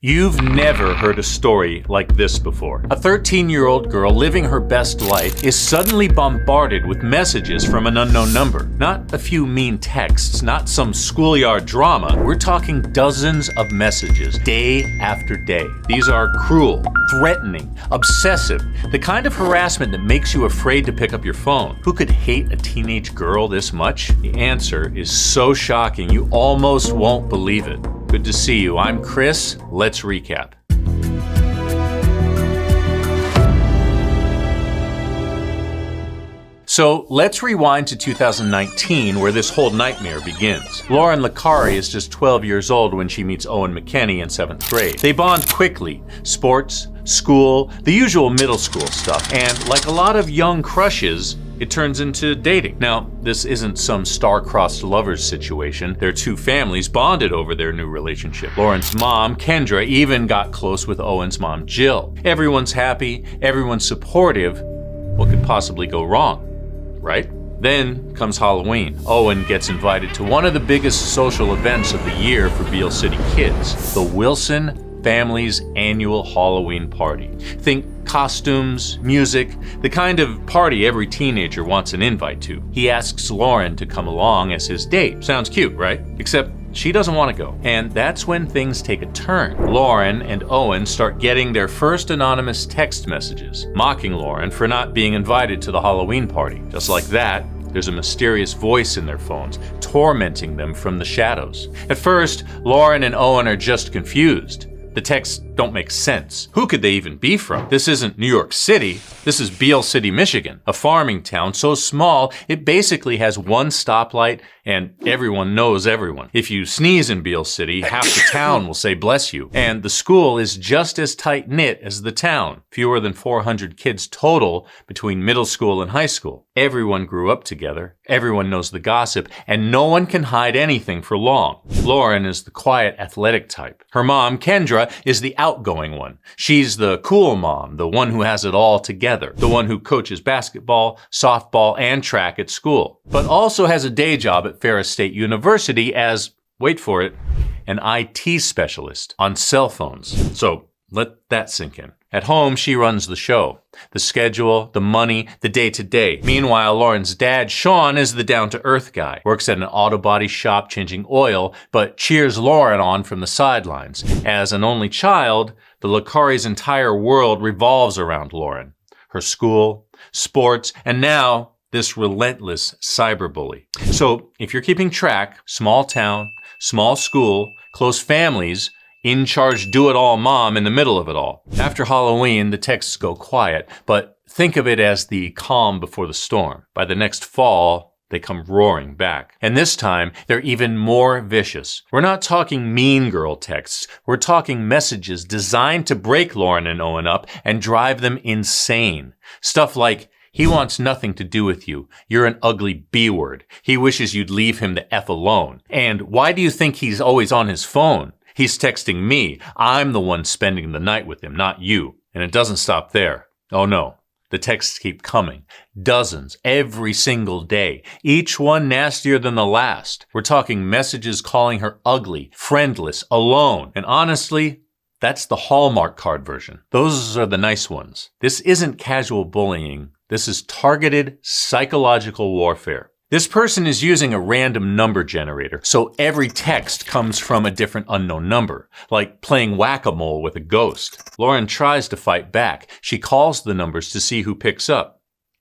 You've never heard a story like this before. A 13-year-old girl living her best life is suddenly bombarded with messages from an unknown number. Not a few mean texts, not some schoolyard drama. We're talking dozens of messages, day after day. These are cruel, threatening, obsessive, the kind of harassment that makes you afraid to pick up your phone. Who could hate a teenage girl this much? The answer is so shocking you almost won't believe it. Good to see you. I'm Chris. Let's recap. So let's rewind to 2019, where this whole nightmare begins. Lauryn Licari is just 12 years old when she meets Owen McKinney in 7th grade. They bond quickly. Sports, school, the usual middle school stuff. And like a lot of young crushes, it turns into dating. Now, this isn't some star-crossed lovers situation. Their two families bonded over their new relationship. Lauren's mom, Kendra, even got close with Owen's mom, Jill. Everyone's happy, everyone's supportive. What could possibly go wrong, right? Then comes Halloween. Owen gets invited to one of the biggest social events of the year for Beale City kids, the Wilson family's annual Halloween party. Think costumes, music, the kind of party every teenager wants an invite to. He asks Lauryn to come along as his date. Sounds cute, right? Except she doesn't want to go. And that's when things take a turn. Lauryn and Owen start getting their first anonymous text messages, mocking Lauryn for not being invited to the Halloween party. Just like that, there's a mysterious voice in their phones, tormenting them from the shadows. At first, Lauryn and Owen are just confused. The texts don't make sense. Who could they even be from? This isn't New York City. This is Beale City, Michigan, a farming town so small it basically has one stoplight and everyone knows everyone. If you sneeze in Beale City, half the town will say bless you. And the school is just as tight-knit as the town. Fewer than 400 kids total between middle school and high school. Everyone grew up together. Everyone knows the gossip, and no one can hide anything for long. Lauryn is the quiet, athletic type. Her mom, Kendra, is the outgoing one. She's the cool mom, the one who has it all together, the one who coaches basketball, softball, and track at school, but also has a day job at Ferris State University as, wait for it, an IT specialist on cell phones. So let that sink in. At home, she runs the show. The schedule, the money, the day-to-day. Meanwhile, Lauryn's dad, Sean, is the down-to-earth guy. Works at an auto body shop changing oil, but cheers Lauryn on from the sidelines. As an only child, the Licari's entire world revolves around Lauryn. Her school, sports, and now this relentless cyberbully. So if you're keeping track, small town, small school, close families, in charge do-it-all mom in the middle of it all. After Halloween, the texts go quiet, but think of it as the calm before the storm. By the next fall, they come roaring back. And this time, they're even more vicious. We're not talking mean girl texts. We're talking messages designed to break Lauryn and Owen up and drive them insane. Stuff like, he wants nothing to do with you. You're an ugly B-word. He wishes you'd leave him the F alone. And why do you think he's always on his phone? He's texting me. I'm the one spending the night with him, not you. And it doesn't stop there. Oh no. The texts keep coming. Dozens, every single day. Each one nastier than the last. We're talking messages calling her ugly, friendless, alone. And honestly, that's the Hallmark card version. Those are the nice ones. This isn't casual bullying. This is targeted psychological warfare. This person is using a random number generator, so every text comes from a different unknown number, like playing whack-a-mole with a ghost. Lauryn tries to fight back. She calls the numbers to see who picks up.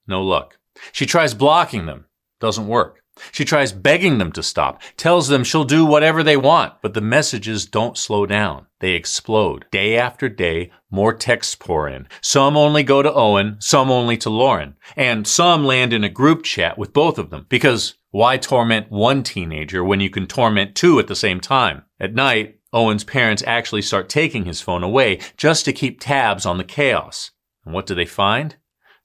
No luck. She tries blocking them. Doesn't work. She tries begging them to stop, tells them she'll do whatever they want, but the messages don't slow down. They explode. Day after day, more texts pour in. Some only go to Owen, some only to Lauryn, and some land in a group chat with both of them, because why torment one teenager when you can torment two at the same time? At night, Owen's parents actually start taking his phone away just to keep tabs on the chaos. And what do they find?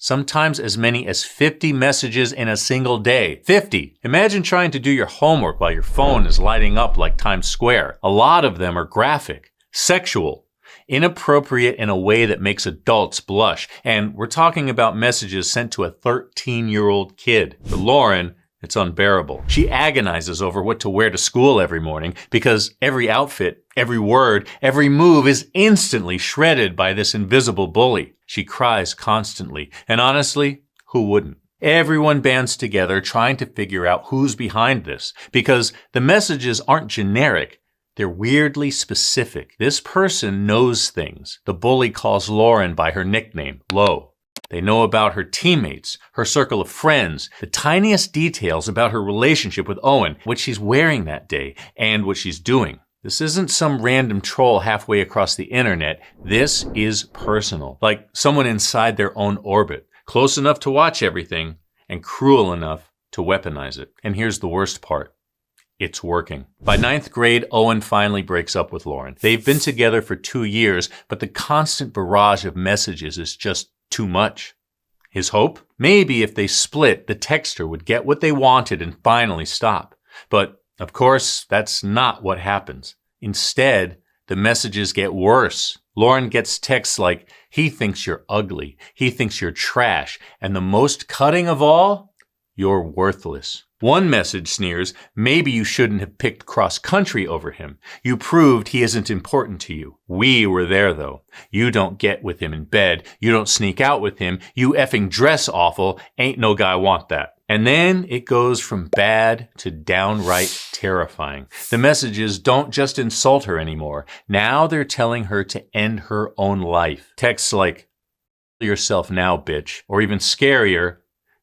Sometimes as many as 50 messages in a single day. 50! Imagine trying to do your homework while your phone is lighting up like Times Square. A lot of them are graphic, sexual, inappropriate in a way that makes adults blush. And we're talking about messages sent to a 13-year-old kid. For Lauryn, It's unbearable. She agonizes over what to wear to school every morning because every outfit, every word, every move is instantly shredded by this invisible bully. She cries constantly, and honestly, who wouldn't? Everyone bands together trying to figure out who's behind this because the messages aren't generic. They're weirdly specific. This person knows things. The bully calls Lauryn by her nickname, Lo. They know about her teammates, her circle of friends, the tiniest details about her relationship with Owen, what she's wearing that day, and what she's doing. This isn't some random troll halfway across the internet. This is personal, like someone inside their own orbit, close enough to watch everything and cruel enough to weaponize it. And here's the worst part. It's working. By 9th grade, Owen finally breaks up with Lauryn. They've been together for 2 years, but the constant barrage of messages is just too much. His hope? Maybe if they split, the texter would get what they wanted and finally stop. But, of course, that's not what happens. Instead, the messages get worse. Lauryn gets texts like, he thinks you're ugly, he thinks you're trash, and the most cutting of all, you're worthless. One message sneers, maybe you shouldn't have picked cross-country over him. You proved he isn't important to you. We were there, though. You don't get with him in bed. You don't sneak out with him. You effing dress awful. Ain't no guy want that. And then it goes from bad to downright terrifying. The messages don't just insult her anymore. Now they're telling her to end her own life. Texts like, yourself now, bitch. Or even scarier,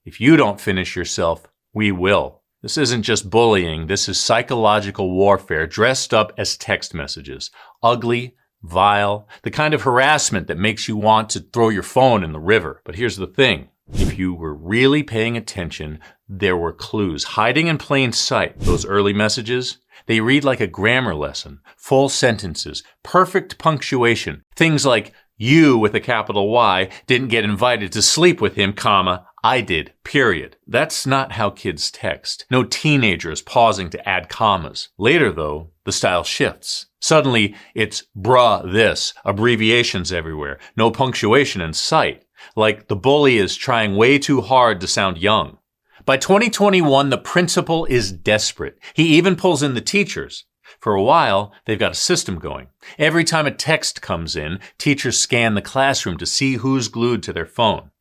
if you don't finish yourself, we will. This isn't just bullying. This is psychological warfare dressed up as text messages. Ugly, vile, the kind of harassment that makes you want to throw your phone in the river. But here's the thing. If you were really paying attention, there were clues hiding in plain sight. Those early messages, they read like a grammar lesson. Full sentences, perfect punctuation. Things like, you with a capital Y didn't get invited to sleep with him, comma, I did, period. That's not how kids text. No teenagers pausing to add commas. Later, though, the style shifts. Suddenly, it's bruh this, abbreviations everywhere, no punctuation in sight. Like the bully is trying way too hard to sound young. By 2021, the principal is desperate. He even pulls in the teachers. For a while, they've got a system going. Every time a text comes in, teachers scan the classroom to see who's glued to their phone.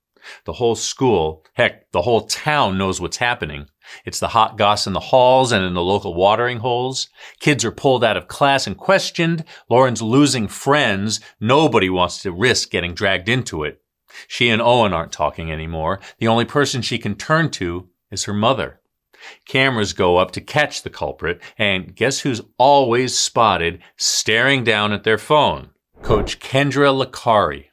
The whole school, heck, the whole town knows what's happening. It's the hot goss in the halls and in the local watering holes. Kids are pulled out of class and questioned. Lauryn's losing friends. Nobody wants to risk getting dragged into it. She and Owen aren't talking anymore. The only person she can turn to is her mother. Cameras go up to catch the culprit, and guess who's always spotted staring down at their phone? Coach Kendra Licari.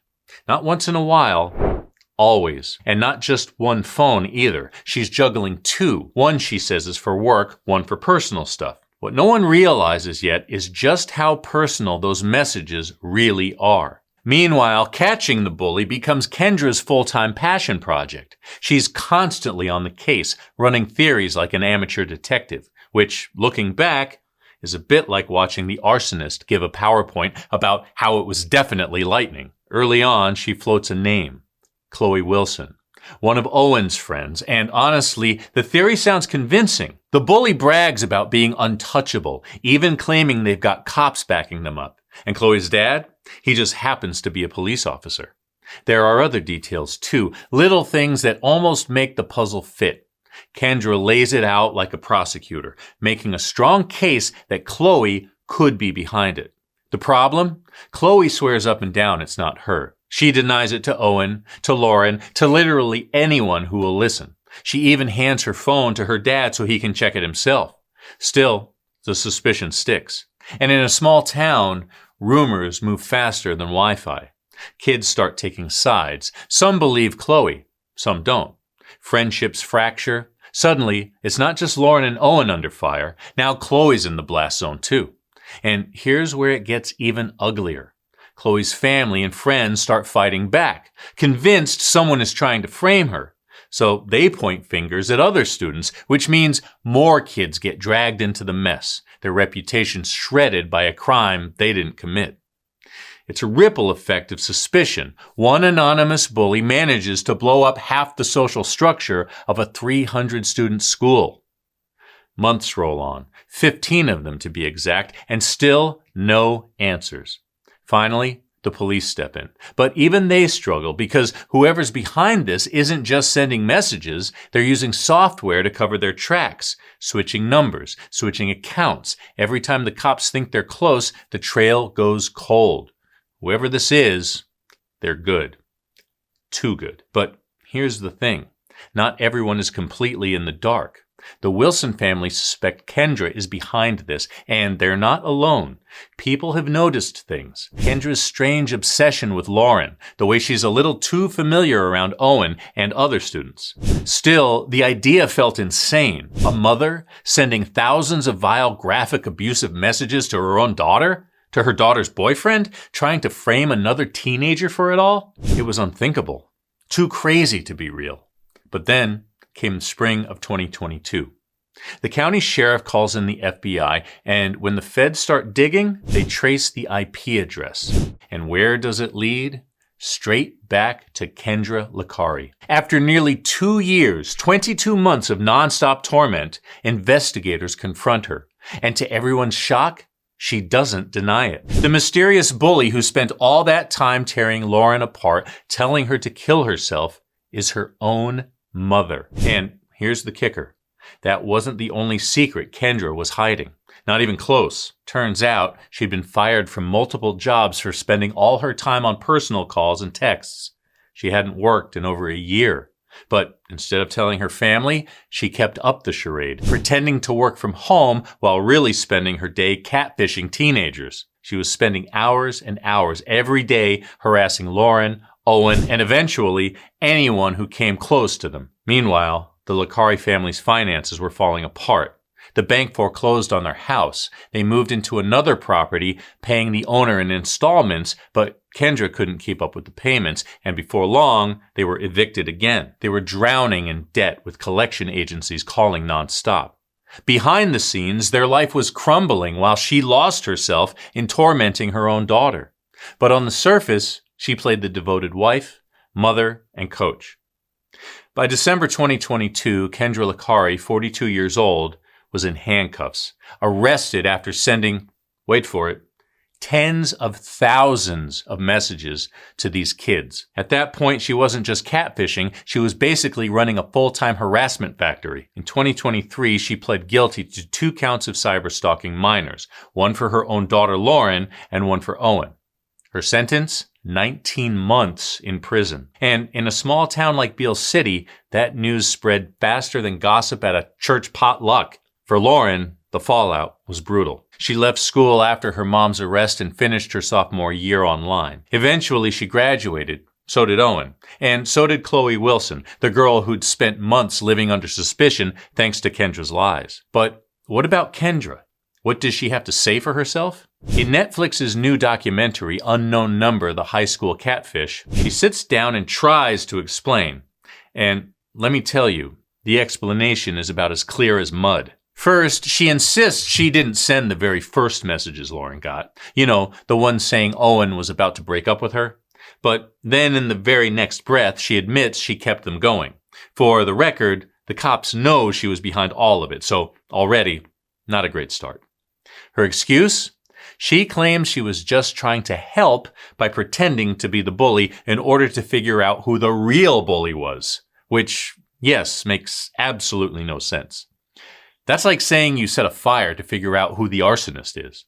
Not once in a while, always. And not just one phone either. She's juggling two. One, she says, is for work, one for personal stuff. What no one realizes yet is just how personal those messages really are. Meanwhile, catching the bully becomes Kendra's full-time passion project. She's constantly on the case, running theories like an amateur detective, which, looking back, is a bit like watching the arsonist give a PowerPoint about how it was definitely lightning. Early on, she floats a name, Chloe Wilson, one of Owen's friends, and honestly, the theory sounds convincing. The bully brags about being untouchable, even claiming they've got cops backing them up. And Chloe's dad? He just happens to be a police officer. There are other details too, little things that almost make the puzzle fit. Kendra lays it out like a prosecutor, making a strong case that Chloe could be behind it. The problem? Chloe swears up and down it's not her. She denies it to Owen, to Lauryn, to literally anyone who will listen. She even hands her phone to her dad so he can check it himself. Still, the suspicion sticks. And in a small town, rumors move faster than Wi-Fi. Kids start taking sides. Some believe Chloe, some don't. Friendships fracture. Suddenly, it's not just Lauryn and Owen under fire. Now Chloe's in the blast zone too. And here's where it gets even uglier. Chloe's family and friends start fighting back, convinced someone is trying to frame her. So they point fingers at other students, which means more kids get dragged into the mess, their reputations shredded by a crime they didn't commit. It's a ripple effect of suspicion. One anonymous bully manages to blow up half the social structure of a 300-student school. Months roll on, 15 of them to be exact, and still no answers. Finally, the police step in. But even they struggle because whoever's behind this isn't just sending messages, they're using software to cover their tracks, switching numbers, switching accounts. Every time the cops think they're close, the trail goes cold. Whoever this is, they're good. Too good. But here's the thing. Not everyone is completely in the dark. The Wilson family suspect Kendra is behind this, and they're not alone. People have noticed things. Kendra's strange obsession with Lauryn, the way she's a little too familiar around Owen and other students. Still, the idea felt insane. A mother sending thousands of vile, graphic, abusive messages to her own daughter? To her daughter's boyfriend? Trying to frame another teenager for it all? It was unthinkable. Too crazy to be real. But then came the spring of 2022. The county sheriff calls in the FBI, and when the feds start digging, they trace the IP address. And where does it lead? Straight back to Kendra Licari. After nearly 2 years, 22 months of nonstop torment, investigators confront her. And to everyone's shock, she doesn't deny it. The mysterious bully who spent all that time tearing Lauryn apart, telling her to kill herself, is her own mother. And here's the kicker. That wasn't the only secret Kendra was hiding. Not even close. Turns out she'd been fired from multiple jobs for spending all her time on personal calls and texts. She hadn't worked in over a year. But instead of telling her family, she kept up the charade, pretending to work from home while really spending her day catfishing teenagers. She was spending hours and hours every day harassing Lauryn, Owen, and eventually anyone who came close to them. Meanwhile, the Licari family's finances were falling apart. The bank foreclosed on their house. They moved into another property, paying the owner in installments, but Kendra couldn't keep up with the payments, and before long, they were evicted again. They were drowning in debt with collection agencies calling nonstop. Behind the scenes, their life was crumbling while she lost herself in tormenting her own daughter. But on the surface, she played the devoted wife, mother, and coach. By December 2022, Kendra Licari, 42 years old, was in handcuffs, arrested after sending, wait for it, tens of thousands of messages to these kids. At that point, she wasn't just catfishing, she was basically running a full-time harassment factory. In 2023, she pled guilty to 2 counts of cyberstalking minors, one for her own daughter Lauryn and one for Owen. Her sentence? 19 months in prison. And in a small town like Beale City, that news spread faster than gossip at a church potluck. For Lauryn, the fallout was brutal. She left school after her mom's arrest and finished her sophomore year online. Eventually, she graduated. So did Owen. And so did Chloe Wilson, the girl who'd spent months living under suspicion thanks to Kendra's lies. But what about Kendra? What does she have to say for herself? In Netflix's new documentary, Unknown Number, The High School Catfish, she sits down and tries to explain. And let me tell you, the explanation is about as clear as mud. First, she insists she didn't send the very first messages Lauryn got. You know, the one saying Owen was about to break up with her. But then in the very next breath, she admits she kept them going. For the record, the cops know she was behind all of it, so already, not a great start. Her excuse? She claims she was just trying to help by pretending to be the bully in order to figure out who the real bully was. Which, yes, makes absolutely no sense. That's like saying you set a fire to figure out who the arsonist is.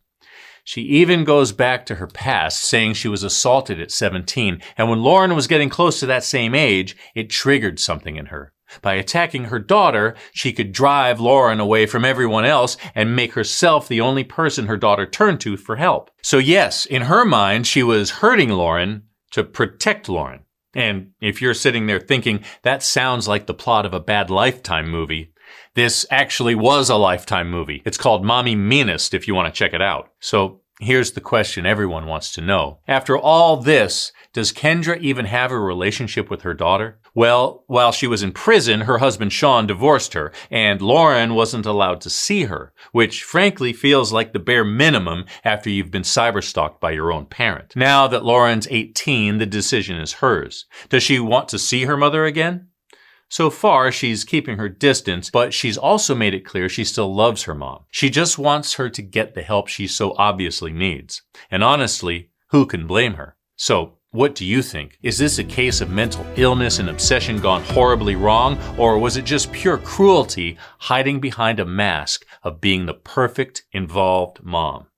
She even goes back to her past, saying she was assaulted at 17, and when Lauryn was getting close to that same age, it triggered something in her. By attacking her daughter, she could drive Lauryn away from everyone else and make herself the only person her daughter turned to for help. So yes, in her mind, she was hurting Lauryn to protect Lauryn. And if you're sitting there thinking, that sounds like the plot of a bad Lifetime movie, this actually was a Lifetime movie. It's called Meanest if you want to check it out. So here's the question everyone wants to know. After all this, does Kendra even have a relationship with her daughter? Well, while she was in prison, her husband Sean divorced her, and Lauryn wasn't allowed to see her, which frankly feels like the bare minimum after you've been cyberstalked by your own parent. Now that Lauryn's 18, the decision is hers. Does she want to see her mother again? So far, she's keeping her distance, but she's also made it clear she still loves her mom. She just wants her to get the help she so obviously needs. And honestly, who can blame her? So, what do you think? Is this a case of mental illness and obsession gone horribly wrong, or was it just pure cruelty hiding behind a mask of being the perfect involved mom?